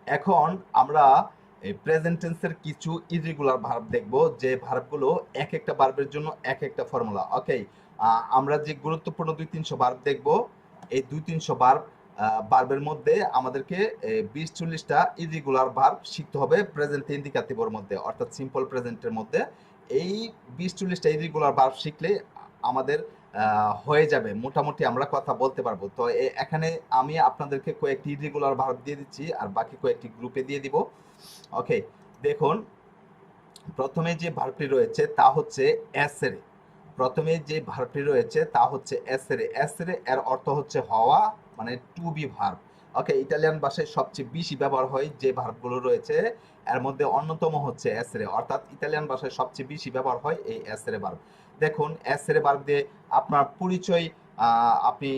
এখন আমরা এই প্রেজেন্ট টেন্সের কিছু ইররেগুলার ভার্ব দেখব, যে ভার্বগুলো এক একটা ভার্বের জন্য এক একটা ফর্মুলা। ওকে, আমরা যে গুরুত্বপূর্ণ 200-300 ভার্ব দেখব, এই 200-300 ভার্বের মধ্যে আমাদেরকে 20-40টা ইররেগুলার ভার্ব শিখতে হবে প্রেজেন্ট ইন্ডিকেটিভের মধ্যে, অর্থাৎ সিম্পল প্রেজেন্টের মধ্যে। এই 20-40টা ইররেগুলার ভার্ব শিখলে আমাদের হয়ে যাবে, মোটামুটি আমরা কথা বলতে পারবো। তো এখানে আমি আপনাদেরকে কয়েকটি ইররেগুলার ভার্ব দিয়ে দিচ্ছি, আর বাকি কয়েকটি গ্রুপে দিয়ে দিব। ওকে, দেখুন, প্রথমে যে ভার্বটি রয়েছে তা হচ্ছে এসেরে। প্রথমে যে ভার্বটি রয়েছে তা হচ্ছে এসেরে। এসেরে এর অর্থ হচ্ছে হওয়া, মানে to be verb. Okay, Italian ভাষায় সবচেয়ে বেশি ব্যবহার হয় যে ভার্বগুলো রয়েছে, এর মধ্যে অন্যতম হচ্ছে এসেরে, অর্থাৎ ইতালিয়ান ভাষায় সবচেয়ে বেশি ব্যবহার হয় এই এসেরে ভার্ব। দেখুন, এসেরে ভার্ব দিয়ে আপনার পরিচয়, আপনি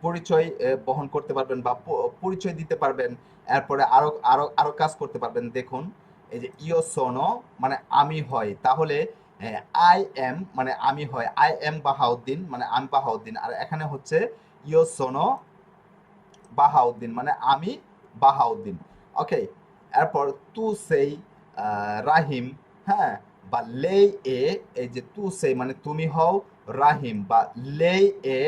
পরিচয় বহন করতে পারবেন বা পরিচয় দিতে পারবেন। এরপরে আরো আরো আরো কাজ করতে পারবেন। দেখুন, এই যে ইও সোনো মানে আমি হয়, তাহলে আই এম মানে আমি হয়, আই এম বাহাউদ্দিন মানে আমি বাহাউদ্দিন। আর এখানে হচ্ছে ইও সোনো বাহাউদ্দিন মানে আমি বাহাউদ্দিন। ওকে, এরপর তু সেই রাহিম, হ্যাঁ, বা লেই এ, এই যে তু সেই মানে তুমি হও রাহিম, বা লেই এ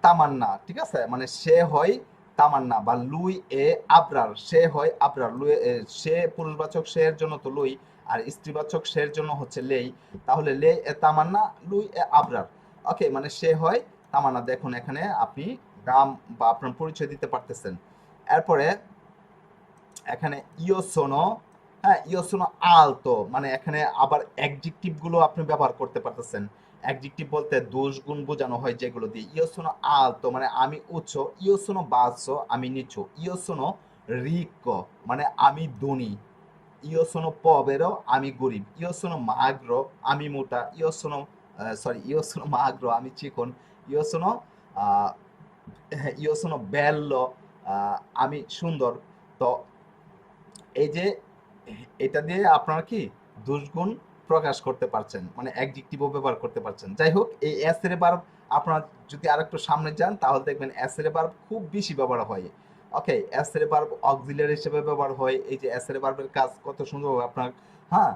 তামান্না, ঠিক আছে, মানে সে হয় তামান্না, বা লুই এ আবরার, সে হয় আবরার। লুই সে পুরুষবাচক সে এর জন্য তো লুই, আর স্ত্রীবাচক সে এর জন্য হচ্ছে লেই, তাহলে লে এ তামান্না লুই এ আবরার। ওকে, মানে সে হয় তামান্না। দেখুন, এখানে আপনি নাম বা আপনার পরিচয় দিতে পারতেছেন। এরপরে এখানে ইয়োসোনো, হ্যাঁ, ইয়োসোনো আলতো মানে এখানে আবার অ্যাডজেক্টিভ গুলো আপনি ব্যবহার করতে পারতেছেন। অ্যাডজেক্টিভ বলতে দোষ গুণ বোঝানো হয় যেগুলো দিয়ে। ইয়োসোনো আলতো মানে আমি উচ্চ, ইয়োসোনো বাসো আমি নিচু, ইয়োসোনো রিকো মানে আমি ধনী, ইয়োসোনো পবেরো আমি গরিব, ইয়োসোনো মাগ্রো আমি মোটা, ইয়োসোনো ইয়োসোনো মাগ্রো আমি চিকন, ইয়োসোনো ইও সোনো বেল্লো আমি সুন্দর। তো এই যে এটা দিয়ে আপনারা কি দুষ্গুণ প্রকাশ করতে পারছেন, মানে অ্যাডজেক্টিভও ব্যবহার করতে পারছেন। যাই হোক, এই এস এর ভার্ব আপনারা যদি আরেকটু সামনে যান তাহলে দেখবেন এস এর ভার্ব খুব বেশি ব্যবহার হয়। ওকে, এস এর ভার্ব অক্সিলিয়ারি হিসেবে ব্যবহার হয়। এই যে এস এর ভার্বের কাজ কত সুন্দরভাবে আপনার, হ্যাঁ,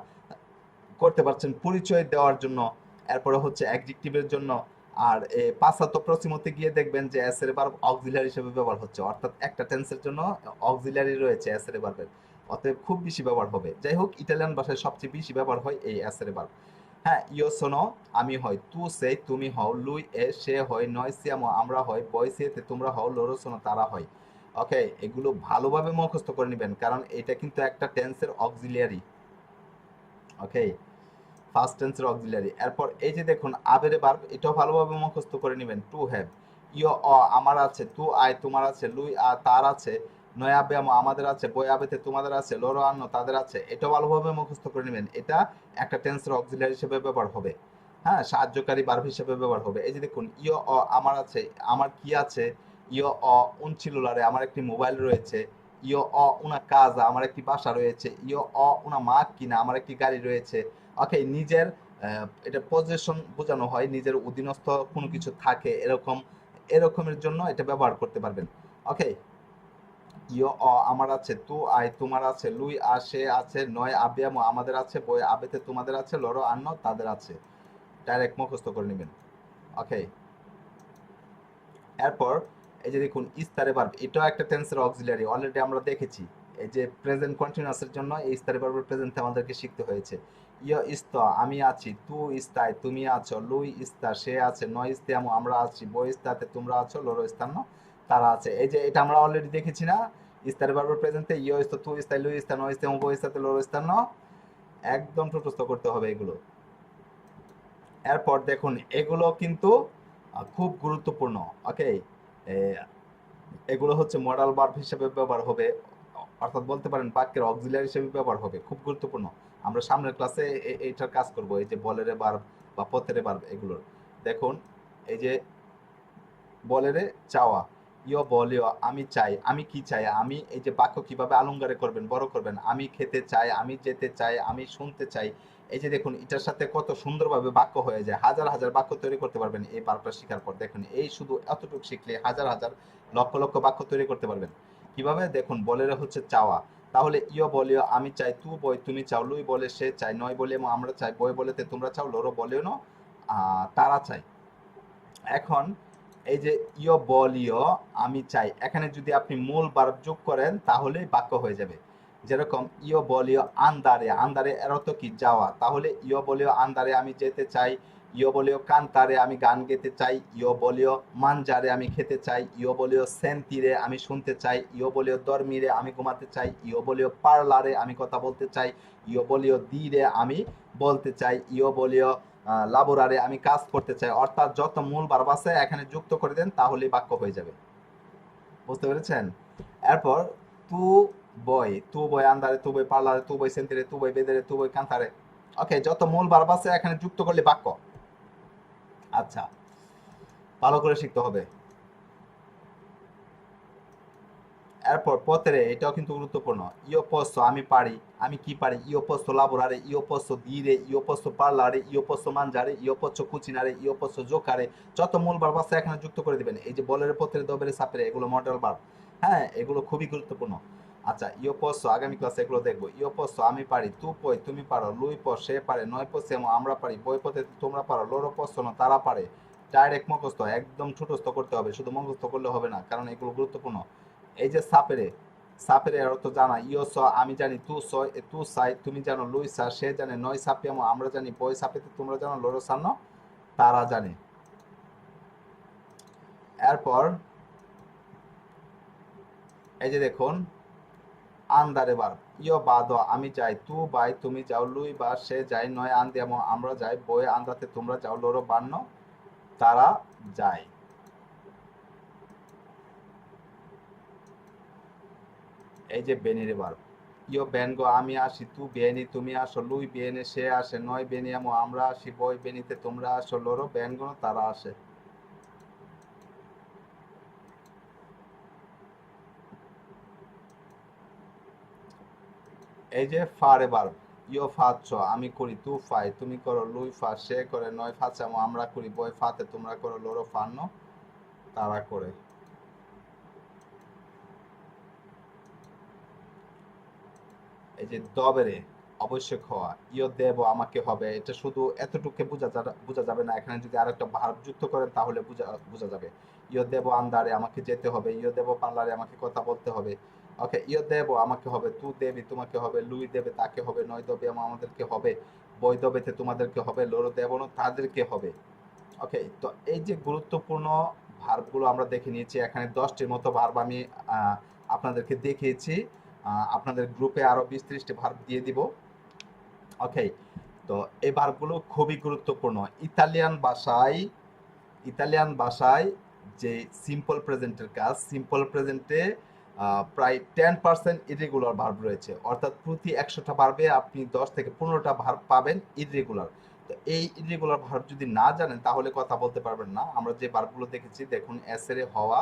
করতে পারছেন পরিচয় দেওয়ার জন্য, এরপরে হচ্ছে অ্যাডজেক্টিভের জন্য। আর পাশ্চাত্য পশ্চিমতে গিয়ে দেখবেন যে এস এর ভার্ব অক্সিলারি হিসেবে ব্যবহার হচ্ছে, অর্থাৎ একটা টেন্সের জন্য অক্সিলারি রয়েছে এস এর ভার্বের, অতএব খুব বেশি ব্যবহার হবে। যাই হোক, ইটালিয়ান ভাষায় সবচেয়ে বেশি ব্যবহার হয় এই এস এর ভার্ব। হ্যাঁ, ইও সোনো আমি হয়, তু সে তুমি হও, লুই এ সে হয়, নয় সিয়ামো আমরা হয়, বয় সিয়েতে তোমরা হও, লোরো সোনো তারা হয়। ওকে, এগুলো ভালোভাবে মুখস্থ করে নেবেন, কারণ এটা কিন্তু একটা টেন্সের অক্সিলিয়ারি। ওকে, ফার্স্ট টেন্সের অক্সিলারি। এরপর এই যে দেখুন আবেরে ভার্ব, এটাও ভালোভাবে মুখস্থ করে নেবেন। টু হ্যাভ, ইও অ আমার আছে, তু আই তোমার আছে, লুই আ তার আছে, নয় আবে আমো আমাদের আছে, বই আবেতে তোমাদের আছে, লোরো আন্ন তাদের আছে। এটাও ভালোভাবে মুখস্থ করে নেবেন। এটা একটা টেন্সের অক্সিলারি হিসেবে ব্যবহার হবে, হ্যাঁ, সাহায্যকারী ভার্ব হিসেবে ব্যবহার হবে। এই যে দেখুন, ইও অ আমার আছে, আমার কি আছে, ইও অ উন সিলুলারে আমার একটি মোবাইল রয়েছে, ইও অ উনা কাজা আমার একটি বাসা রয়েছে, ইও অ উনা মা কিনা আমার একটি গাড়ি রয়েছে। ওকে, নিজের এটা পজেশন বোঝানো হয়, নিজের অধীনস্থ কোনো কিছু থাকে এরকম, এরকমের জন্য এটা ব্যবহার করতে পারবেন। ওকে, ইও অ আমার আছে, তু আই তোমার আছে, লুই আ সে আছে, নয় আবিয়ামো আমাদের আছে, বই আবেতে তোমাদের আছে, লড়ো আন্ন তাদের আছে। ডাইরেক্ট মুখস্থ করে নেবেন। ওকে, এরপর এই যে দেখুন ইস্তারে ভার্ব, এটাও একটা টেন্সের অক্সিলারি, অলরেডি আমরা দেখেছি। এই যে প্রেজেন্ট কন্টিনিউয়াসের জন্য এই ইস্তারে ভার্বের প্রেজেন্ট আমাদেরকে শিখতে হয়েছে। ইয় ইস্ত আমি আছি, তু ইস্তায় তুমি আছো, লুই ইস্তা সে আছে, নয় ইস্তিয়ামো আমরা আছি, বই ইস্তাতে তোমরা আছো, লোরো ইস্তান্ন তারা আছে। এই যে এটা আমরা অলরেডি দেখেছি না, ইস্তারে ভার্বের প্রেজেন্টে ইয় ইস্ত তু ইস্তায় লুই ইস্তা নয় ইস্তিয়ামো বই ইস্তাতে লোরো ইস্তান্ন, একদম মুখস্থ করতে হবে এগুলো। এরপর দেখুন এগুলো কিন্তু খুব গুরুত্বপূর্ণ। ওকে, এগুলো হচ্ছে মডাল ভার্ব হিসেবে ব্যবহার হবে, অর্থাৎ বলতে পারেন বাক্যের অক্সিলারি হিসেবে ব্যবহার হবে, খুব গুরুত্বপূর্ণ। আমরা সামনের ক্লাসে এইটার কাজ করব, এই যে বলেরে ভার্ব বা পথেরে ভার্ব এগুলোর। দেখুন, এই যে বলেরে চাওয়া, ইয় বলিও আমি চাই, আমি কি চাই, আমি এই যে বাক্য কিভাবে আলঙ্কারে করবেন, বড় করবেন, আমি খেতে চাই, আমি যেতে চাই, আমি শুনতে চাই। এই যে দেখুন এটার সাথে কত সুন্দরভাবে বাক্য হয়ে যায়, হাজার হাজার বাক্য তৈরি করতে পারবেন এই ভার্বটা শেখার পর। দেখুন এই শুধু এতটুকু শিখলে হাজার হাজার লক্ষ লক্ষ বাক্য তৈরি করতে পারবেন। কিভাবে দেখুন, বলের হচ্ছে চাওয়া, তাহলে ইয় বলিও আমি চাই, তু বই তুমি চাও, লুই বলে সে চাই, নয় বলে আমরা চাই, বই বলেতে তোমরা চাও, লোরো বলেও ন তারা চাই। এখন এই যে ইয় বলিও আমি চাই, এখানে যদি আপনি মূল ভার্ব যোগ করেন তাহলে বাক্য হয়ে যাবে। যেরকম ইয় বলিও আন্দারে, আন্দারে এর অর্থ কি যাওয়া, তাহলে ইয় বলিও আন্দারে আমি যেতে চাই, ইয় বলিও কান্তারে আমি গান গেতে চাই, ইয় বলিও মানজারে আমি খেতে চাই, ইয় বলিও সেন্তিরে আমি শুনতে চাই, ইয় বলিও দরমিরে আমি ঘুমাতে চাই, ইয় বলিও পার্লারে আমি কথা বলতে চাই, ইয় বলিও দিরে আমি বলতে চাই, ইয় বলিও লাবোরারে আমি কাজ করতে চাই। অর্থাৎ যত মূল ভার্ব আছে এখানে যুক্ত করে দেন তাহলেই বাক্য হয়ে যাবে। বুঝতে পেরেছেন? এরপর তু তু বই আন্দারে, তু বই পার্লারে, তু বই সেন্তিরে, তু বই বেদেরে, তু বই কান্তারে। ওকে, যত মূল ভার্ব আছে এখানে যুক্ত করলে বাক্য। আচ্ছা, ভালো করে শিখতে হবে। এরপর পতেরে, এটাও কিন্তু গুরুত্বপূর্ণ। ইও পোস্তো আমি পারি, আমি কি পারি, ইও পোস্তো লাবোরারে, ইও পোস্তো dire, ইও পোস্তো parlare, ইও পোস্তো mangiare, ইও পোস্তো cucinare, ইও পোস্তো giocare। যত মূল ভার্ব আছে এখানে যুক্ত করে দিবেন। এই যে বলের পতেরে দবেরে সাপেরে এগুলো মডেল ভার্ব। হ্যাঁ, এগুলো খুবই গুরুত্বপূর্ণ। আচ্ছা, ইও পোস্তো আগামী ক্লাসে এগুলো দেখবো। ইও পোস্তো আমি পারি, তু পই তুমি পারো, লুই প সে পারে, নয় পোসেমো আমরা পারি, বই পতে তোমরা পারো, লোরো পোস্তো না তারা পারে। ডাইরেক্ট মুখস্থ, একদম ছোটস্থ করতে হবে, শুধু মুখস্থ করলে হবে না, কারণ এগুলো গুরুত্বপূর্ণ। এই যে সাপেরে, সাপেরে অর্থ জানা, ইও স আমি জানি, তু স তু সাই তুমি জানো, লুই সা সে জানে, নয় সাপিয়ামো আমরা জানি, বই সাপেতে তোমরা জানো, লোরো সানো তারা জানে। এরপর এই যে দেখুন আন্দারে বার, ইয় বাদ আমি যাই, তু বাই তুমি যাও, লুই বা সে যাই, নয় আন্দিয়ামো আমরা যাই, বই আন্দাতে তোমরা যাও, লোরো বান্ন তারা যায়। এই যে বেনিরে বার, ইয় বেনগো আমি আসি, তু বেনি তুমি আসো, লুই বেনে সে আসে, নয় বেনিয়ামো আমরা আসি, বই বেনিতে তোমরা আসো, লোরো বেনগো তারা আসে। এই যে ফারে বার, ইয় ফাচ্ছ আমি করি, তু ফাই তুমি করো, লুই ফা সে করে, নয় ফাচামো আমরা করি, বই ফাতে তোমরা করো, লোরো ফান্ন তারা করে। এই যে দবেরে অবশ্যক হওয়া, ইয় দেব আমাকে হবে, এটা শুধু এতটুকু বোঝা যাবে না, এখানে যদি আরেকটা ভার্ব যুক্ত করেন তাহলে বোঝা যাবে। ইয় দেব আন্দারে আমাকে যেতে হবে, ইয় দেব পার্লারে আমাকে কথা বলতে হবে। ওকে, ইয় দেব আমাকে হবে, তু দেবি তোমাকে হবে, লুই দেবে তাকে হবে, নয় দেবে আমাদেরকে হবে, বই দেবেতে তোমাদেরকে হবে, লোরো দেব না তাদেরকে হবে। ওকে, তো এই যে গুরুত্বপূর্ণ ভার্বগুলো আমরা দেখে নিয়েছি, এখানে 10টির মতো ভার্ব আমি আপনাদেরকে দেখিয়েছি। আপনাদের গ্রুপে আরো 20-30টি ভার্ব দিয়ে দিব। ওকে, তো এই ভার্বগুলো খুবই গুরুত্বপূর্ণ। ইতালিয়ান ভাষায় যে সিম্পল প্রেজেন্টের কাজ, সিম্পল প্রেজেন্টে প্রায় 10% ইরেগুলার ভার্ব রয়েছে, অর্থাৎ প্রতি 100টা ভার্বে আপনি 10 থেকে 15টা ভার্ব পাবেন ইরেগুলার। তো এই ইরেগুলার ভার্ব যদি না জানেন তাহলে কথা বলতে পারবেন না। আমরা যে ভার্বগুলো দেখেছি দেখুন, এসেরে হওয়া,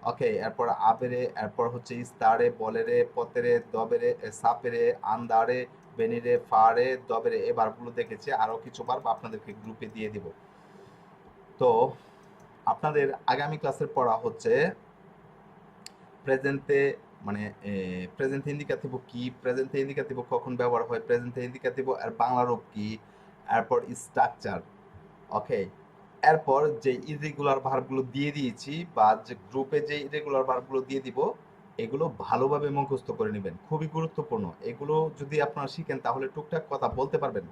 ওকে, এরপর আবেরে, এরপর হচ্ছে ইস্তারে, বলেরে, পতেরে, দবেরে, সাপেরে, আন্দারে, বেনিরে, ফারে, দবেরে, এই ভার্বগুলো দেখেছি। আরো কিছু ভার্ব আপনাদেরকে গ্রুপে দিয়ে দিব। তো আপনাদের আগামী ক্লাসের পড়া হচ্ছে প্রেজেন্টে, মানে প্রেজেন্ট ইন্ডিকেটিভ কি, প্রেজেন্ট ইন্ডিকেটিভ কখন ব্যবহার হয়, প্রেজেন্ট ইন্ডিকেটিভ এর বাংলা রূপ কি, এরপর স্ট্রাকচার। ওকে, এরপর যে ইরেগুলার ভার্বগুলো দিয়ে দিয়েছি বা যে গ্রুপে যে ইরেগুলার ভার্বগুলো দিয়ে দিব, এগুলো ভালোভাবে মুখস্থ করে নেবেন, খুবই গুরুত্বপূর্ণ। এগুলো যদি আপনারা শিখেন তাহলে টুকটাক কথা বলতে পারবেন।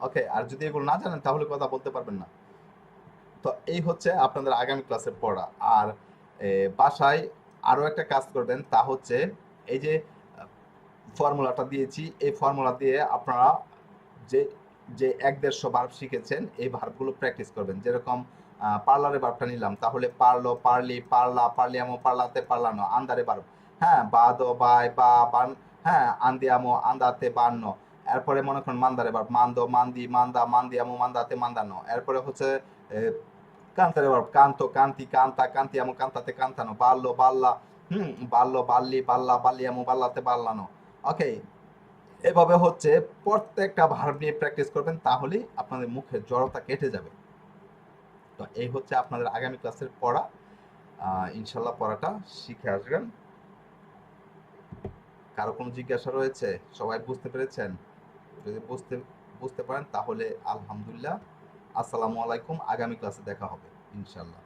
ওকে, আর যদি এগুলো না জানেন তাহলে কথা বলতে পারবেন না। তো এই হচ্ছে আপনাদের আগামী ক্লাসের পড়া। আর বাসায় আরো একটা কাজ করবেন, তা হচ্ছে এই যে ফর্মুলাটা দিয়েছি, এই ফর্মুলা দিয়ে আপনারা যে যে 1-150 ভার্ব শিখেছেন এই ভার্বগুলো প্র্যাকটিস করবেন। যেরকম পার্লারে ভার্বটা নিলাম, তাহলে পারলো, পারলি, পারলা, পারলিয়ামো, পারলাতে, পারলানো, আন্দারে ভার্ব। হ্যাঁ, বাদো, বাই, বা, বান। হ্যাঁ, আন্দিয়ামো, আন্দাতে, বান্ন। এরপরে মনে করেন মান্দারে ভার্ব, মান্দো, মান্দি, মান্দা, মান্দিয়ামো, মান্দাতে, মান্দানো। এরপরে হচ্ছে কান্তারে ভার্ব, কান্তো, কান্তি, কান্তা, কান্তিয়ামো, কান্তাতে, কান্তানো, বাল্লো, বাল্লা। বাল্লো, বাল্লি, বাল্লা, বাল্লিয়ামো, বাল্লাতে, বাল্লানো। ওকে, এভাবে হচ্ছে প্রত্যেকটা ভার্ব নিয়ে প্র্যাকটিস করবেন, তাহলেই আপনাদের মুখের জড়তা কেটে যাবে। তো এই হচ্ছে আপনাদের আগামী ক্লাসের পড়া। ইনশাল্লাহ পড়াটা শিখে আসবেন। কারো কোনো জিজ্ঞাসা রয়েছে? সবাই বুঝতে পেরেছেন? যদি বুঝতে পারেন তাহলে আলহামদুলিল্লাহ। আসসালামু আলাইকুম। আগামী ক্লাসে দেখা হবে ইনশাআল্লাহ।